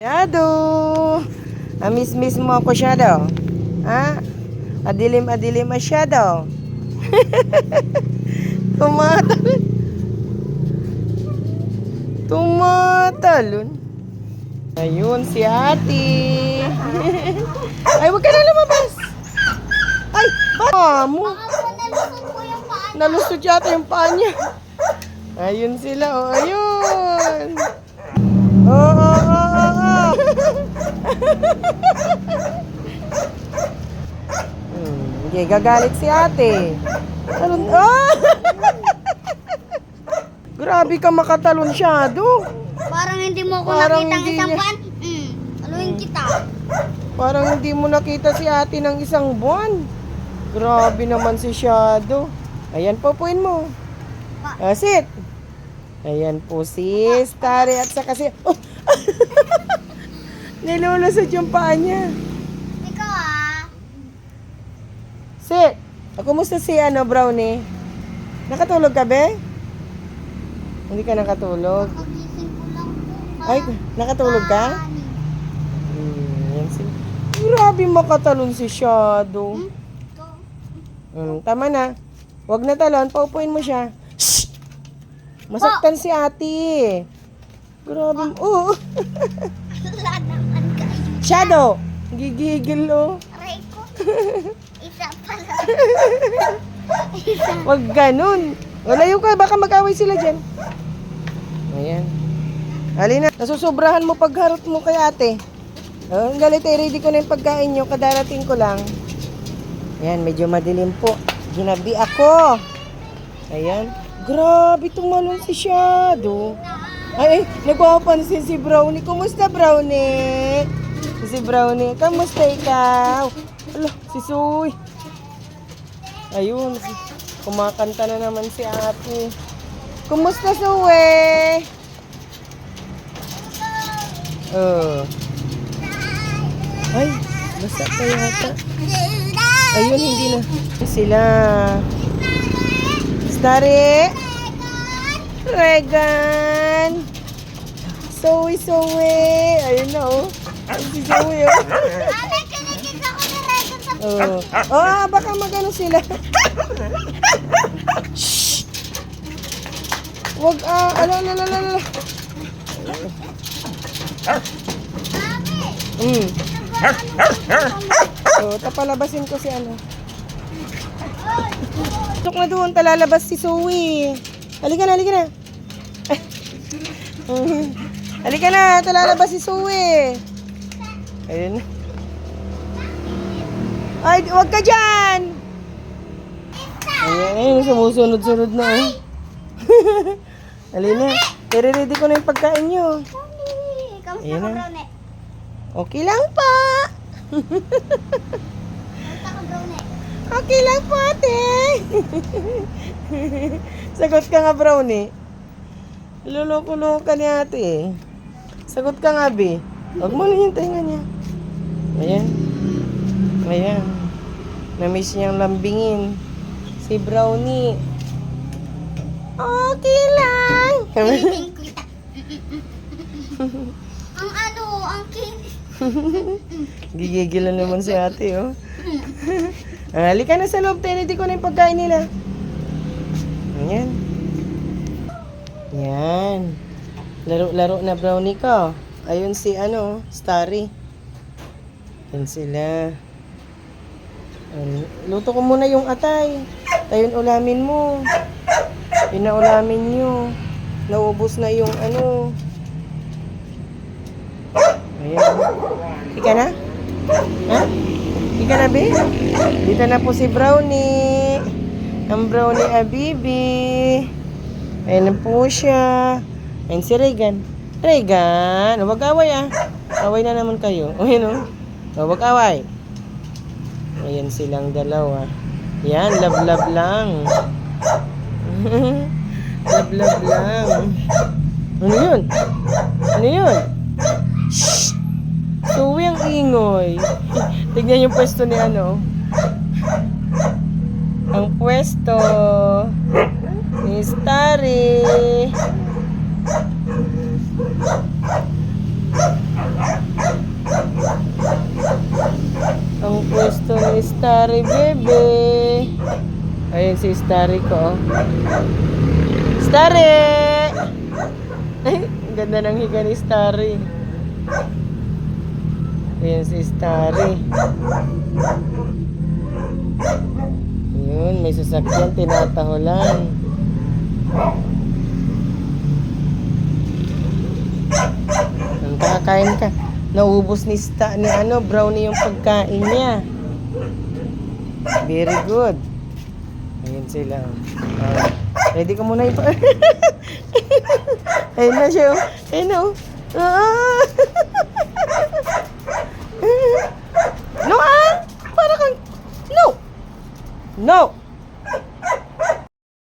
Shadow! Amis-miss mo ako, Shadow. Ha? Adilim-adilim masyado. Tumatalon. Tumatalon. Ayun, si ate. Ay, huwag ka na lumabas. Ay, baka mo. Nalusot yata yung paa niya. Ayun sila, oh, ayun. Oh. Okay, gagalit si ate. Talon. Oh! Grabe ka makatalon, Shadow. Parang hindi mo ako Parang nakita ng hindi isang niya- buwan. Aluin kita. Parang hindi mo nakita si ate ng isang buwan. Grabe naman si Shadow. Ayan, pupuin mo. Sit. Ayan po si Starry at saka si... Oh! Nilulusot yung paa niya. Ikaw ah. Sit. Kumusta si Brownie? Nakatulog ka, be? Hindi ka nakatulog. Kagising ko lang po. Ay, nakatulog ka? Yan si... Grabe makatalon si Shadow. Tama na. Huwag na talon, paupuin mo siya. Shh! Masaktan si ate. Grabe. Oh. Wala naman kayo. Shadow! Gigigil, oh. Aray ko. Isa pala. Huwag ganun. Layo ka, baka mag-away sila dyan. Ayan. Halina, nasusobrahan mo pagharot mo kay ate. Ang galit eh, ready ko na yung pagkain nyo, kadarating ko lang. Ayan, medyo madilim po. Ginabi ako. Ayan. Grabe, tumalon si Shadow. Ay, nagpapansin si Brownie. Kumusta, Brownie? Si Brownie, kamusta ikaw? Ala, si Suy. Ayun, kumakanta na naman si ate. Kumusta, Suy? Oh. Ay, basta pa yata. Ayun, hindi na. Sila. Starry. Regan. Zoe. Ayun na, oh. Ay, si Zoe, oh. Ate, kinikita ko ni Regan sa Baka magano sila. Shh. Wag, ala. Tapalabasin ko si ano. Tuk na doon, talalabas si Zoe. Halika na. Halika na, talalabas si Zoe. Ayun. Ay, wag ka dyan. Ayun, sumusunod-sunod na. Halina, ready ko na yung pagkain nyo. Kamusta Ayan ka, na. Brownie? Okay lang pa. Kamusta ka, Brownie? Okay lang po, ate. Sagot ka nga, Brownie. Luloko-loko ka ni ate. Sagot ka nga, Bi. Huwag mo lang yung tenga niya. Ayan. Na-miss niyang lambingin. Si Brownie. Okay lang. Kiniting kita. Ang kinis. Gigigilan naman si ate, oh. Halika na sa loob, ready ko na yung pagkain nila. Yan. Laro na, Brownie ka. Ayun si Starry. Yan sila. Luto ko muna yung atay. Ayun, ulamin mo. Pinaulamin nyo. Naubos na yung Ayan. Ika na? Ha? Ika na, be? Dito na po si Brownie. Ang Brownie Abibi. Ayan na po siya. Ayan si Regan. Regan, huwag away Away na naman kayo. Ayan huwag away. Ayan silang dalawa. Yan, love lang. love lang. Ano yun? Shhh! Suwi ang ingoy. Tignan yung pwesto ni Ang pwesto ni Starry. Starry, bebe. Ayun si Starry ko. Oh. Starry! Ay, ang ganda ng higa ni Starry. Ayun si Starry. Ayun, may sasakyan, tinatahulan. Ang kakain ka. Naubos ni Brownie yung pagkain niya. Very good. Ayun sila. Ready ka muna ito. Ayun na siya. Ayun na. No, para kang... No! No!